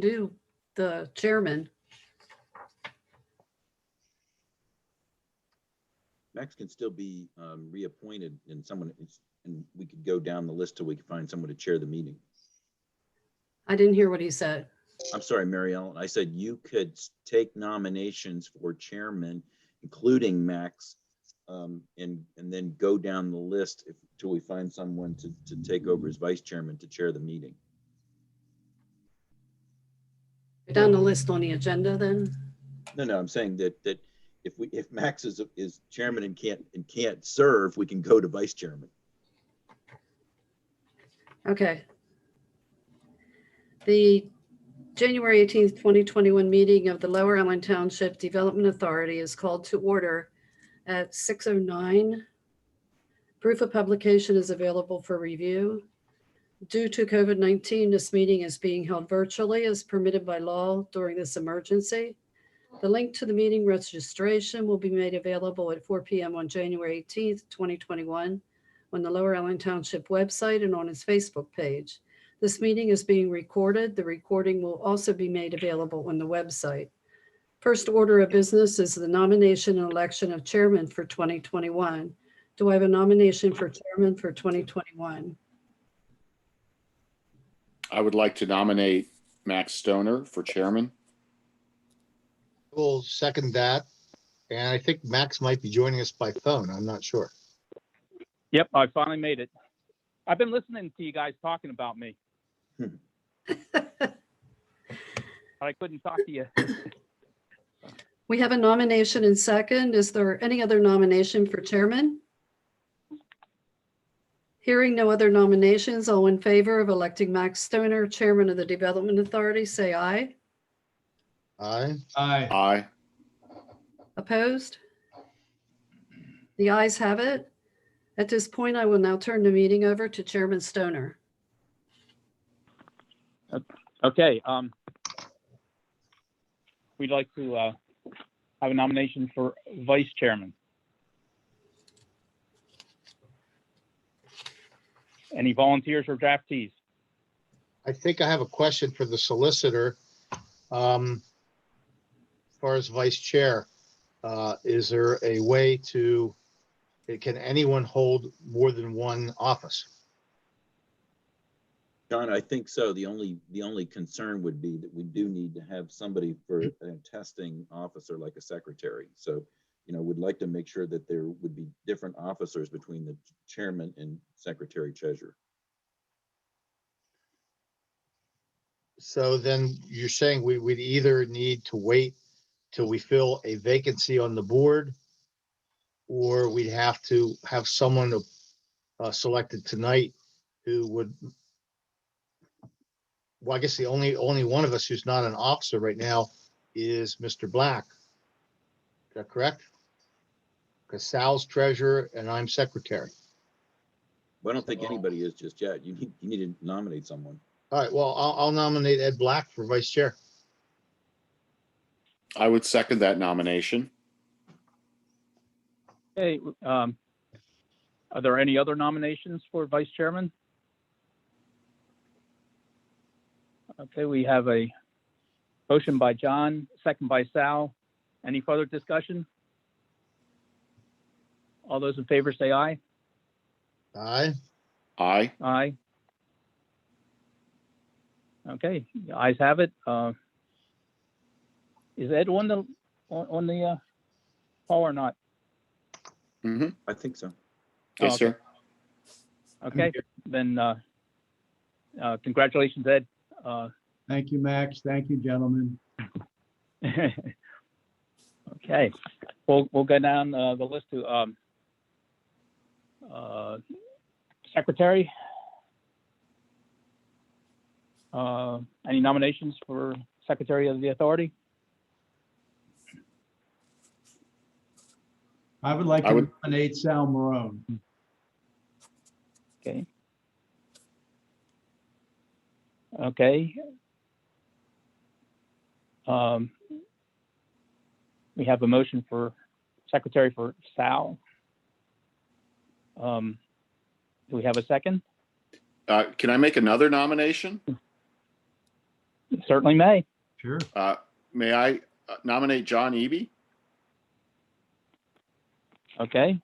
do the chairman. Max can still be reappointed and and we could go down the list till we can find someone to chair the meeting. I didn't hear what he said. I'm sorry, Mary Ellen. I said you could take nominations for chairman, including Max, and then go down the list till we find someone to take over as vice chairman to chair the meeting. Down the list on the agenda then? No, I'm saying that if Max is chairman and can't serve, we can go to vice chairman. Okay. The January 18th, 2021 meeting of the Lower Allen Township Development Authority is called to order at 6:09. Proof of publication is available for review. Due to COVID-19, this meeting is being held virtually as permitted by law during this emergency. The link to the meeting registration will be made available at 4 p.m. on January 18th, 2021 on the Lower Allen Township website and on its Facebook page. This meeting is being recorded. The recording will also be made available on the website. First order of business is the nomination and election of chairman for 2021. Do I have a nomination for chairman for 2021? I would like to nominate Max Stoner for chairman. We'll second that. And I think Max might be joining us by phone. I'm not sure. Yep, I finally made it. I've been listening to you guys talking about me. But I couldn't talk to you. We have a nomination and second. Is there any other nomination for chairman? Hearing no other nominations, all in favor of electing Max Stoner, chairman of the Development Authority, say aye. Aye. Aye. Aye. Opposed? The ayes have it. At this point, I will now turn the meeting over to Chairman Stoner. Okay. We'd like to have a nomination for vice chairman. Any volunteers or draftees? I think I have a question for the solicitor. As far as vice chair, is there a way can anyone hold more than one office? John, I think so. The only concern would be that we do need to have somebody for a testing officer like a secretary. So, we'd like to make sure that there would be different officers between the chairman and secretary treasurer. So then you're saying we would either need to wait till we fill a vacancy on the board, or we'd have to have someone selected tonight who would, well, I guess the only one of us who's not an officer right now is Mr. Black. Is that correct? Because Sal's treasurer and I'm secretary. Well, I don't think anybody is just yet. You need to nominate someone. All right, well, I'll nominate Ed Black for vice chair. I would second that nomination. Okay. Are there any other nominations for vice chairman? Okay, we have a motion by John, second by Sal. Any further discussion? All those in favor say aye. Aye. Aye. Aye. Okay, the ayes have it. Is Ed on the call or not? Mm-hmm. I think so. Yes, okay. sir. Okay, then congratulations, Ed. Thank you, Max. Thank you, gentlemen. Okay, we'll go down the list to secretary. Any nominations for secretary of the authority? I would like I to would- nominate Sal Marone. Okay. Okay. We have a motion for secretary for Sal. Do we have a second? Can I make another nomination? Certainly may. Sure. May I nominate John Eby? Okay.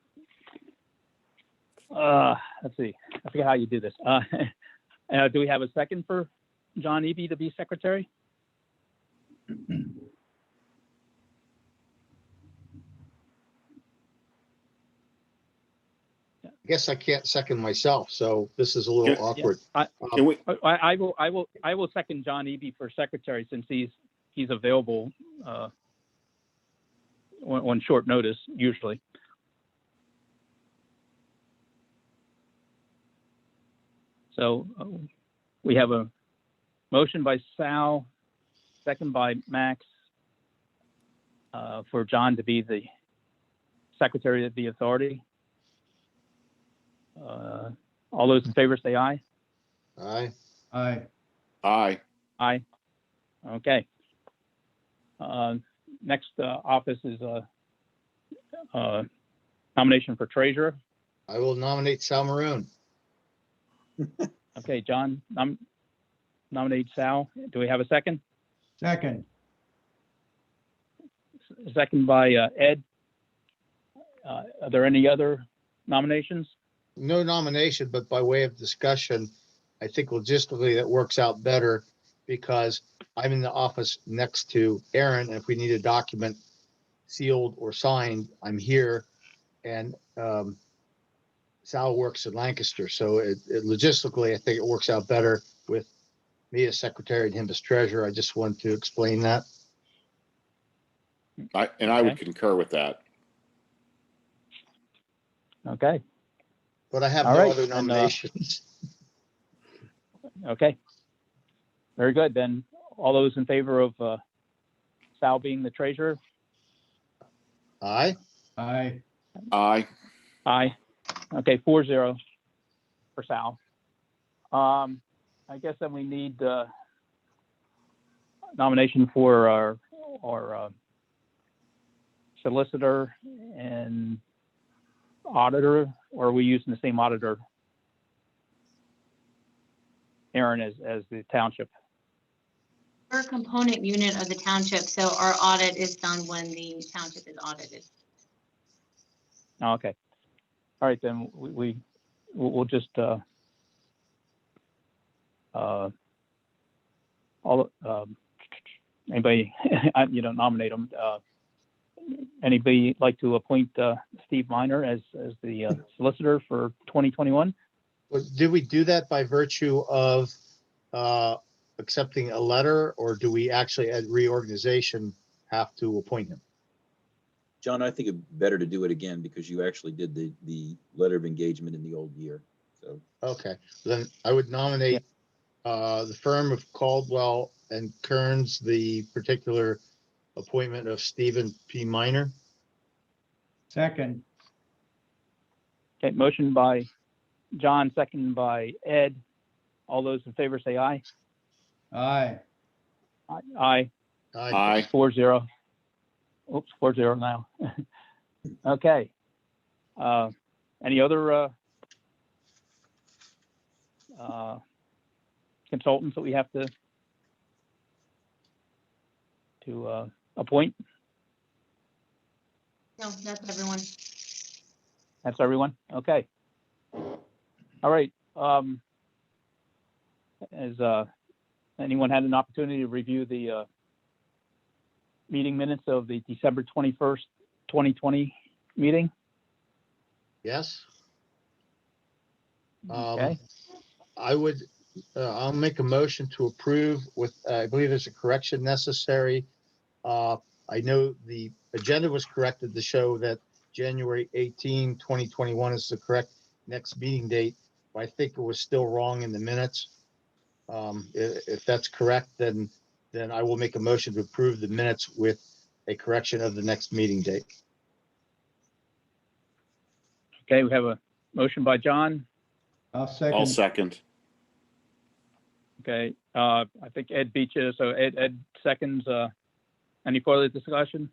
Let's see. I forget how you do this. Do we have a second for John Eby to be secretary? I guess I can't second myself, so this is a little Yeah. awkward. Can we, I will second John Eby for secretary since he's available on short notice usually. So we have a motion by Sal, second by Max, for John to be the secretary of the authority. All those in favor say aye. Aye. Aye. aye. Aye. Okay. Next office is nomination for treasurer. I will nominate Sal Maroon. Okay, John, nominate Sal. Do we have a second? Second. Second by Ed. Are there any other nominations? No nomination, but by way of discussion, I think logistically that works out better because I'm in the office next to Aaron. And if we need a document sealed or signed, I'm here. And Sal works in Lancaster. So it logistically, I think it works out better with me as secretary and him as treasurer. I just wanted to explain that. I would concur with that. Okay, But I have All no right, other and, nominations. okay. Very good. Then all those in favor of Sal being the treasurer? Aye. Aye. Aye. Aye. Okay, 4-0 for Sal. I guess then we need nomination for our solicitor and auditor, or are we using the same auditor, Aaron, as the township? We're a component unit of the township, so our audit is done when the township is audited. Oh, okay. All right, then we'll just anybody you don't nominate them. Anybody like to appoint Steve Miner as the solicitor for 2021? But did we do that by virtue of accepting a letter, or do we actually at reorganization have to appoint him? John, I think it's better to do it again because you actually did the letter of engagement in the old year. So Okay, then I would nominate the firm of Caldwell and Kearns, the particular appointment of Stephen P. Minor. Second. Okay, motion by John, second by Ed. All those in favor say aye. Aye. Aye. Aye. 4-0. Oops, 4-0 now. Okay. Any other consultants that we have to appoint? No, that's everyone. That's everyone? Okay. All right. Has anyone had an opportunity to review the meeting minutes of the December 21st, 2020 meeting? Yes. Okay. I would, I'll make a motion to approve with, I believe there's a correction necessary. I know the agenda was corrected to show that January 18, 2021 is the correct next meeting date, but I think it was still wrong in the minutes. If that's correct, then I will make a motion to approve the minutes with a correction of the next meeting date. Okay, we have a motion by John. I'll I'll second. second. Okay, I think Ed beat you, so Ed seconds. Any further discussion?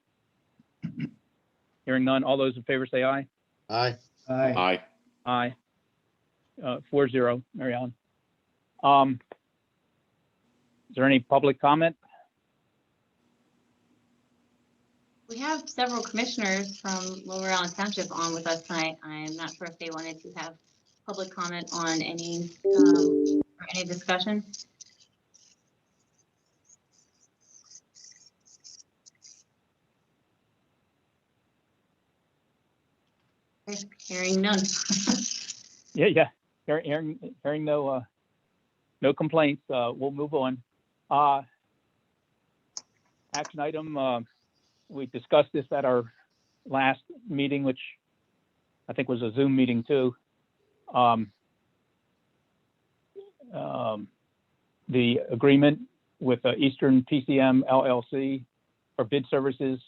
Hearing none, all those in favor say aye. Aye. Aye. Aye. Aye. 4-0, Mary Ellen. Is there any public comment? We have several commissioners from Lower Allen Township on with us tonight. I'm not sure if they wanted to have public comment on any, or any discussion. Okay, hearing none. Yeah. Hearing no complaints, we'll move on. Action item, we discussed this at our last meeting, which I think was a Zoom meeting too. The agreement with Eastern PCM LLC for bid services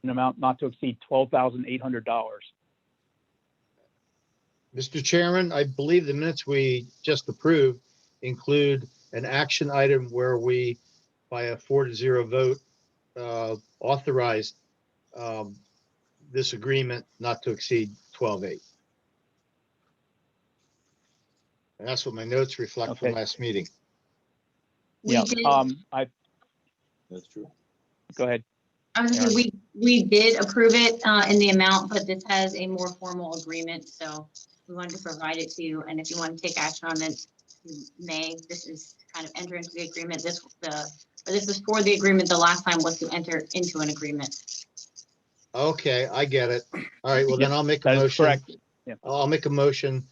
in amount not to exceed $12,800. Mr. Chairman, I believe the minutes we just approved include an action item where we, by a 4-0 vote, authorized this agreement not to exceed 12.8. And that's what my notes reflect from Okay. last meeting. We Yeah, did, That's true. go ahead. I was gonna say, we did approve it in the amount, but this has a more formal agreement, so we wanted to provide it to you, and if you want to take action on it, you may. This is kind of enter into the agreement. This is for the agreement. The last time was to enter into an agreement. Okay, I get it. All right, well, then I'll make a That is motion. correct. Yeah. I'll make a motion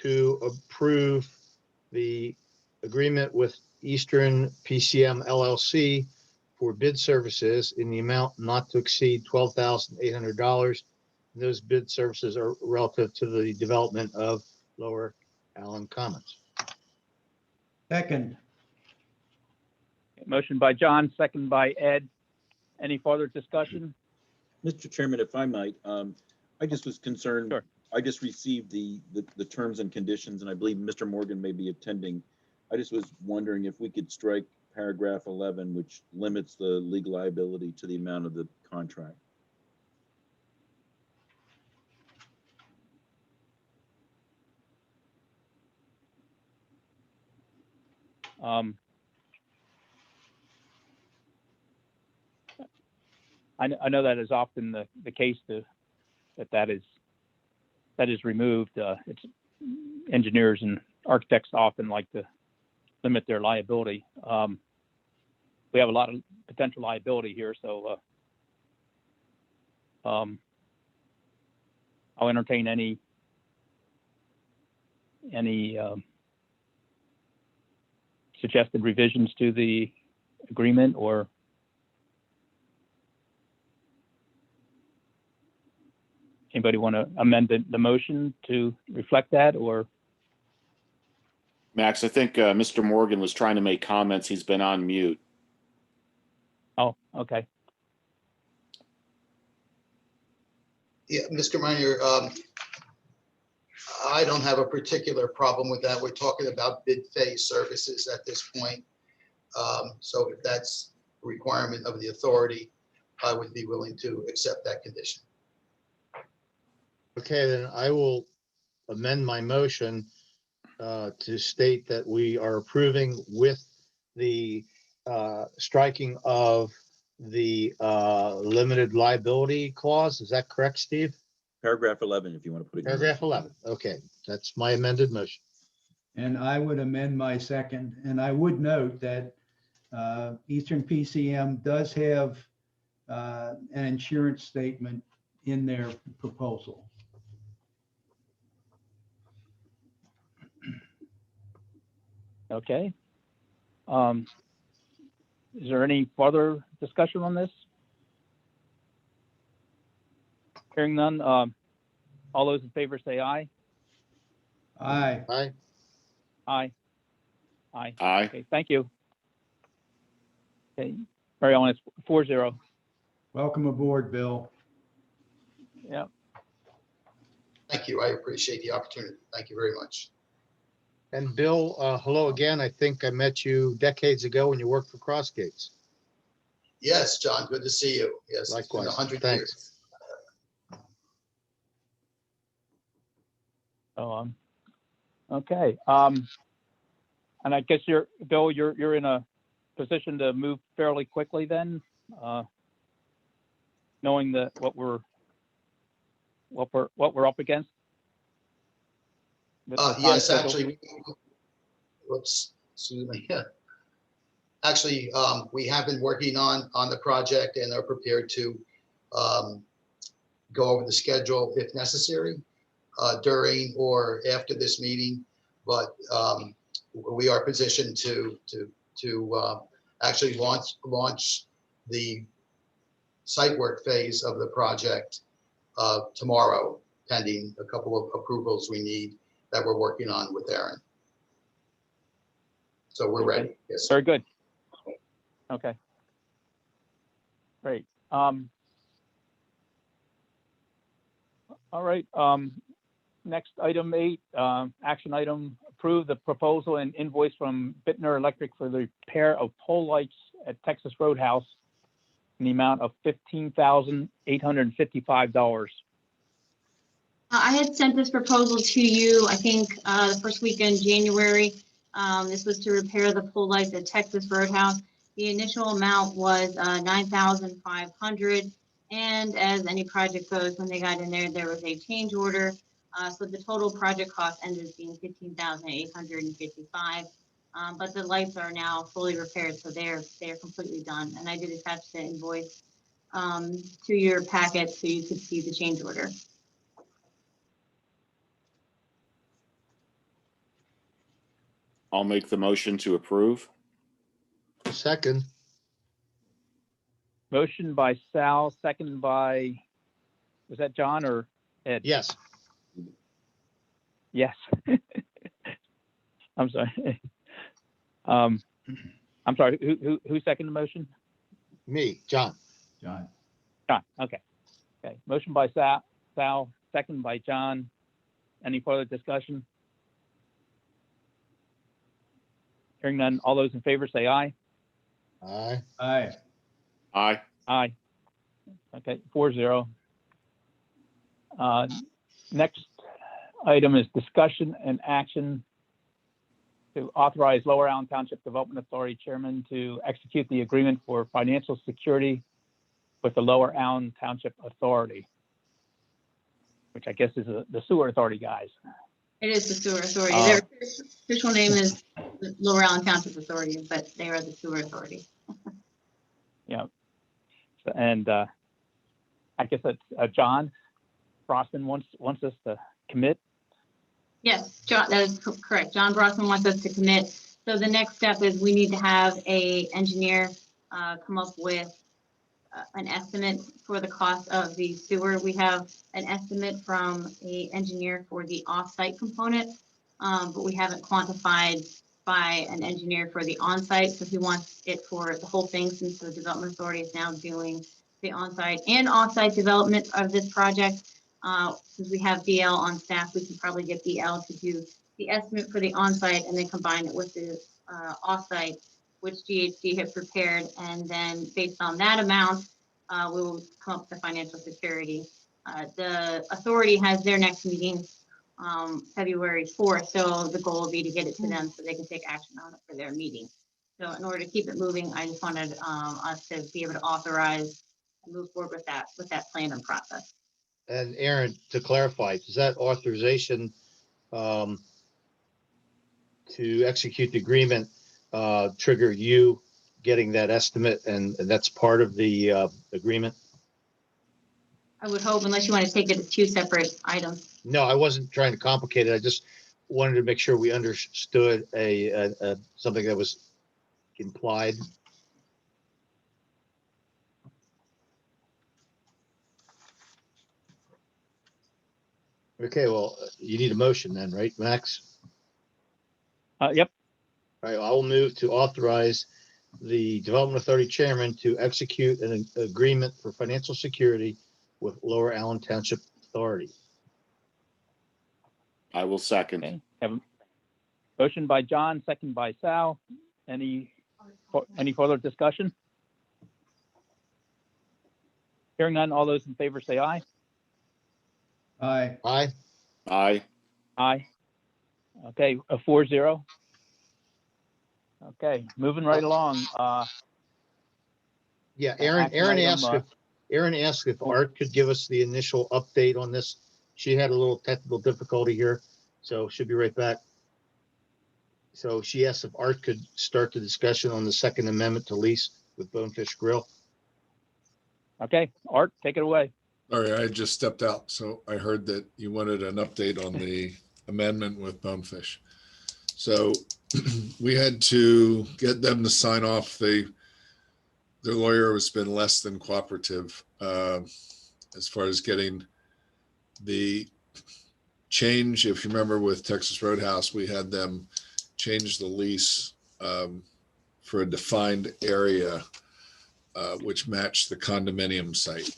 to approve the agreement with Eastern PCM LLC for bid services in the amount not to exceed $12,800. Those bid services are relative to the development of Lower Allen Commons. Second. Motion by John, second by Ed. Any further discussion? Mr. Chairman, if I might, I just was concerned. Sure. I just received the terms and conditions, and I believe Mr. Morgan may be attending. I just was wondering if we could strike paragraph 11, which limits the legal liability to the amount of the contract. I know that is often the case that is removed. It's engineers and architects often like to limit their liability. We have a lot of potential liability here, so I'll entertain any suggested revisions to the agreement, or anybody want to amend the motion to reflect that, or? Max, I think Mr. Morgan was trying to make comments. He's been on mute. Oh, okay. Yeah, Mr. Minor, I don't have a particular problem with that. We're talking about bid phase services at this point. So if that's a requirement of the authority, I would be willing to accept that condition. Okay, then I will amend my motion to state that we are approving with the striking of the limited liability clause. Is that correct, Steve? Paragraph 11, if you want to put it. in. Paragraph 11. Okay, that's my amended motion. And I would amend my second, and I would note that Eastern PCM does have an insurance statement in their proposal. Okay. Is there any further discussion on this? Hearing none, all those in favor say aye. Aye. Aye. Aye. Aye. Aye. Okay, thank you. Okay, Mary Ellen, it's 4-0. Welcome aboard, Bill. Yeah. Thank you. I appreciate the opportunity. Thank you very much. And Bill, hello again. I think I met you decades ago when you worked for Crossgates. Yes, John, good to see you. Yes, it's been Likewise. 100 Thanks. years. So, okay. And I guess Bill, you're in a position to move fairly quickly then, knowing that what we're up against? With the time Yes, schedule? actually, whoops, excuse me. Actually, we have been working on the project and are prepared to go over the schedule if necessary during or after this meeting. But we are positioned to actually launch the site work phase of the project tomorrow, pending a couple of approvals we need that we're working on with Aaron. So we're Okay. ready. Yes. Very good. Okay. Great. All right. Next, item 8, action item, approve the proposal and invoice from Bittner Electric for the repair of pole lights at Texas Roadhouse in the amount of $15,855. I had sent this proposal to you, I think, the first week in January. This was to repair the pole lights at Texas Roadhouse. The initial amount was $9,500. And as any project goes, when they got in there, there was a change order. So the total project cost ended up being $15,855. But the lights are now fully repaired, so they're completely done. And I did attach the invoice to your packet so you could see the change order. I'll make the motion to approve. Second, Motion by Sal, second by, was that John or Ed? yes. Yes. I'm sorry. I'm sorry, who seconded the motion? Me, John. John. John, okay. Okay, motion by Sal, second by John. Any further discussion? Hearing none, all those in favor say aye. Aye. Aye. Aye. Aye. Okay, 4-0. Next item is discussion and action to authorize Lower Allen Township Development Authority Chairman to execute the agreement for financial security with the Lower Allen Township Authority, which I guess is the sewer authority guys. It is the sewer authority. Their official name is the Lower Allen Township Authority, but they are the sewer authority. Yeah. And I guess that's John Brosnan wants us to commit. Yes, John, that is correct. John Brossman wants us to commit. So the next step is we need to have a engineer come up with an estimate for the cost of the sewer. We have an estimate from a engineer for the off-site component, but we haven't quantified by an engineer for the on-site. So he wants it for the whole thing, since the Development Authority is now doing the on-site and off-site development of this project. Since we have BL on staff, we can probably get BL to do the estimate for the on-site and then combine it with the off-site, which GHD have prepared. And then based on that amount, we will come up with the financial security. The authority has their next meeting February 4th. So the goal will be to get it to them so they can take action on it for their meeting. So in order to keep it moving, I just wanted us to be able to authorize and move forward with that plan and process. And Aaron, to clarify, does that authorization to execute the agreement trigger you getting that estimate, and that's part of the agreement? I would hope, unless you want to take it as two separate items. No, I wasn't trying to complicate it. I just wanted to make sure we understood something that was implied. Okay, well, you need a motion then, right, Max? Yep. All right, I will move to authorize the Development Authority Chairman to execute an agreement for financial security with Lower Allen Township Authority. I will second. Okay. Have a motion by John, second by Sal. Any further discussion? Hearing none, all those in favor say aye. Aye. Aye. Aye. Aye. Okay, a 4-0. Okay, moving right along. Yeah, Aaron Action item, asked if Art could give us the initial update on this. She had a little technical difficulty here, so she'll be right back. So she asked if Art could start the discussion on the Second Amendment to lease with Bonefish Grill. Okay, Art, take it away. Sorry, I just stepped out, so I heard that you wanted an update on the amendment with Bonefish. So we had to get them to sign off. Their lawyer has been less than cooperative as far as getting the change. If you remember with Texas Roadhouse, we had them change the lease for a defined area which matched the condominium site.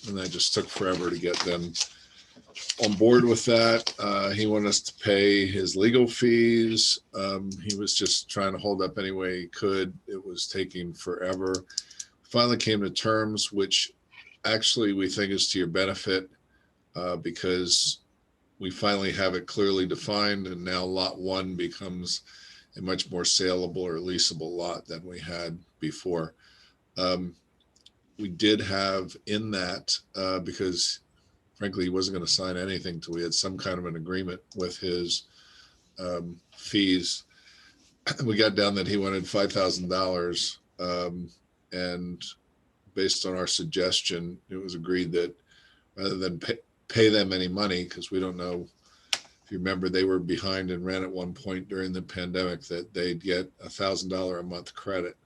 And that just took forever to get them on board with that. He wanted us to pay his legal fees. He was just trying to hold up any way he could. It was taking forever. Finally came to terms, which actually we think is to your benefit because we finally have it clearly defined, and now lot 1 becomes a much more saleable or leasable lot than we had before. We did have in that, because frankly, he wasn't going to sign anything till we had some kind of an agreement with his fees. We got down that he wanted $5,000. And based on our suggestion, it was agreed that rather than pay them any money, because we don't know, if you remember, they were behind in rent at one point during the pandemic, that they'd get $1,000 a month credit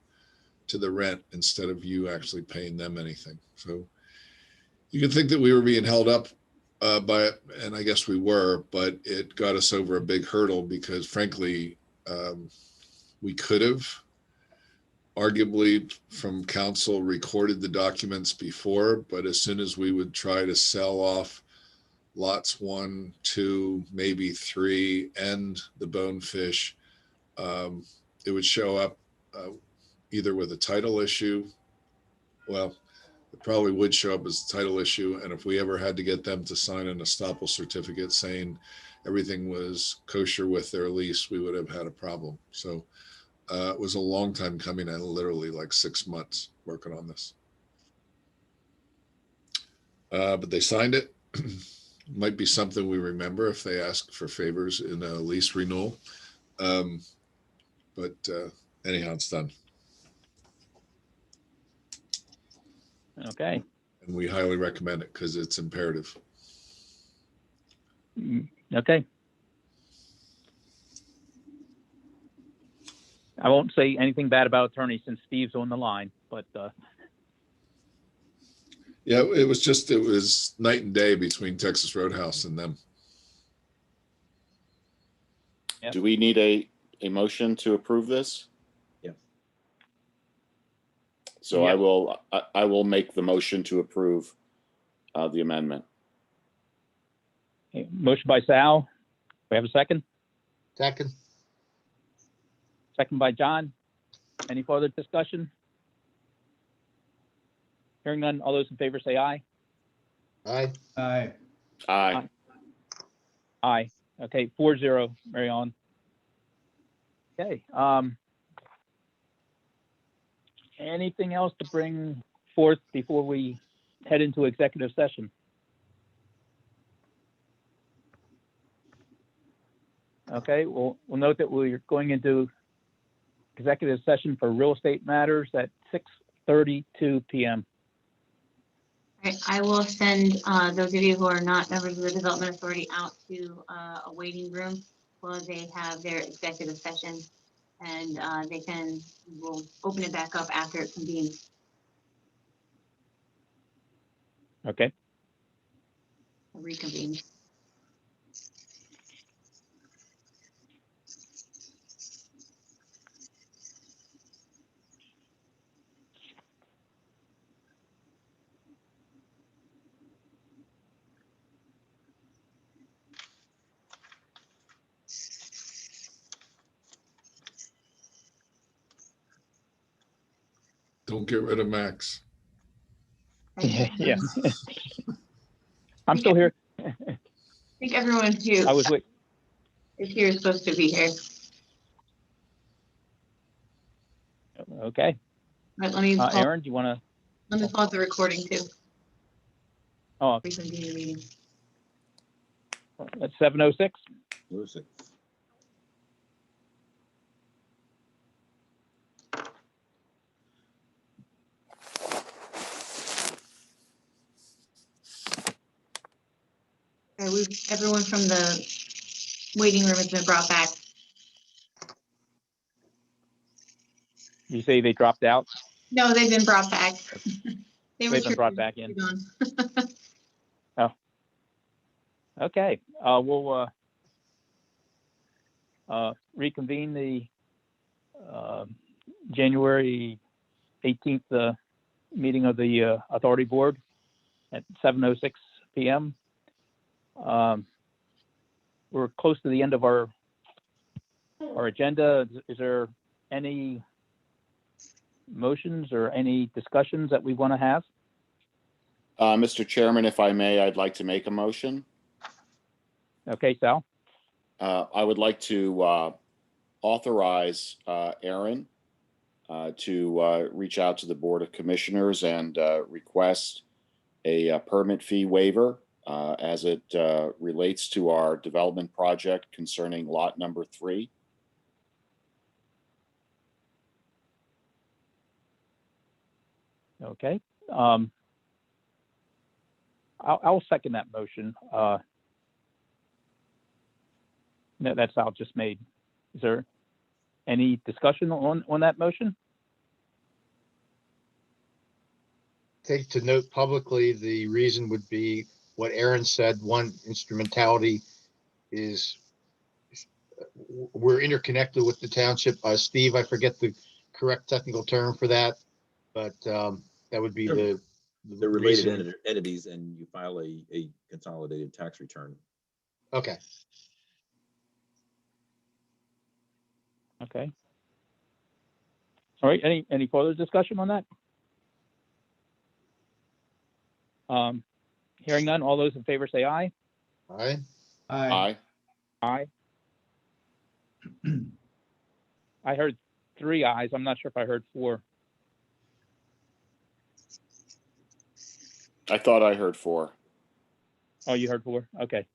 to the rent instead of you actually paying them anything. So you can think that we were being held up by it, and I guess we were, but it got us over a big hurdle because frankly, we could have arguably from council recorded the documents before, but as soon as we would try to sell off lots 1, 2, maybe 3 and the Bonefish, it would show up either with a title issue. Well, it probably would show up as a title issue. And if we ever had to get them to sign an estoppel certificate saying everything was kosher with their lease, we would have had a problem. So it was a long time coming, and literally like 6 months working on this. But they signed it. Might be something we remember if they ask for favors in a lease renewal. But anyhow, it's done. Okay. And we highly recommend it because it's imperative. Okay. I won't say anything bad about attorney since Steve's on the line, but Yeah, it was night and day between Texas Roadhouse and them. Yep. Do we need a motion to approve this? Yes. So Yeah. I will make the motion to approve the amendment. okay, motion by Sal. We have a second? Second, Second by John. Any further discussion? Hearing none, all those in favor say aye. aye. Aye. Aye. Aye. Okay, 4-0, Mary Ellen. Okay, anything else to bring forth before we head into executive session? Okay, we'll note that we're going into executive session for real estate matters at 6:32 p.m. All right, I will send those of you who are not members of the Development Authority out to a waiting room while they have their executive session. And we'll open it back up after it convenes. Okay, Reconvene. Don't get rid of Max. yeah. I'm still here. I think everyone who I was wait. is here is supposed to be here. Okay. All right, let me, pause- Aaron, do you want to, let me pause the recording too. oh, Reconvene the meeting. at 7:06? Lucy. Okay, everyone from the waiting room has been brought back. You say they dropped out? No, they've been brought back. They were They've been brought treated- back in. gone. Okay, we'll reconvene the January 18th meeting of the Authority Board at 7:06 PM. We're close to the end of our agenda. Is there any motions or any discussions that we want to have? Mr. Chairman, if I may, I'd like to make a motion. Okay, Sal? I would like to authorize Aaron to reach out to the Board of Commissioners and request a permit fee waiver as it relates to our development project concerning lot number 3. Okay. I'll second that motion. That's Sal just made. Is there any discussion on that motion? Take to note publicly, the reason would be what Aaron said. One instrumentality is we're interconnected with the township. Steve, I forget the correct technical term for that, but that would be the They're related reason. entities and you file a consolidated tax return. Okay. Okay. All right, any further discussion on that? Hearing none, all those in favor say aye. All right. Aye. Aye. Aye. I heard 3 ayes. I'm not sure if I heard 4. I thought I heard 4. Oh, you heard 4? Okay.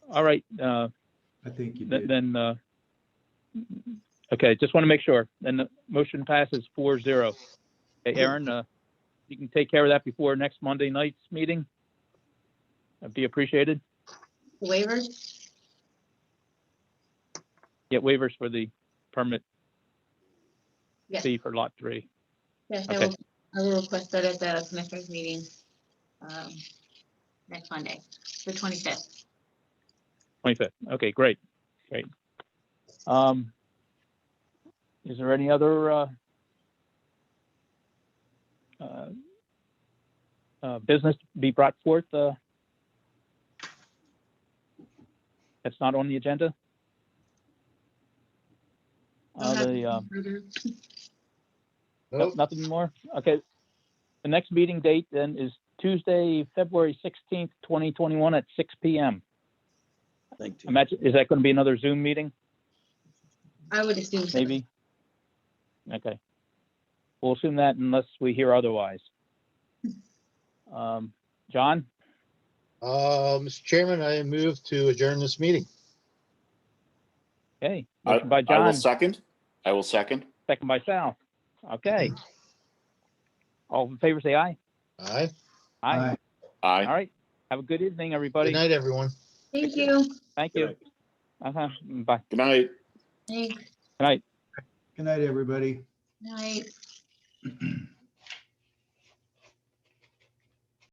All right, I think you did. then, okay, just want to make sure. Then the motion passes 4-0. Okay, Aaron, you can take care of that before next Monday night's meeting. That'd be appreciated. The waivers? Get waivers for the permit Yes, fee for lot 3. yes, Okay. I will request that at the commissioners meeting next Monday, the 25th. 25th. Okay, great. Great. Is there any other business to be brought forth that's not on the agenda? Nope. Nothing more? Okay. The next meeting date then is Tuesday, February 16th, 2021 at 6 PM. Thank you. Imagine, is that going to be another Zoom meeting? I would assume so. Maybe? Okay. We'll assume that unless we hear otherwise. John, Mr. Chairman, I move to adjourn this meeting. okay, motion by I John, will second. I will second. second by Sal. Okay. All in favor, say aye. Aye. Aye. Aye. All right. Have a good evening, Good everybody. night, everyone. Thank you. Thank Good you. night. Uh-huh. Bye. Good night. Thanks. Good night. Good night, everybody. Night.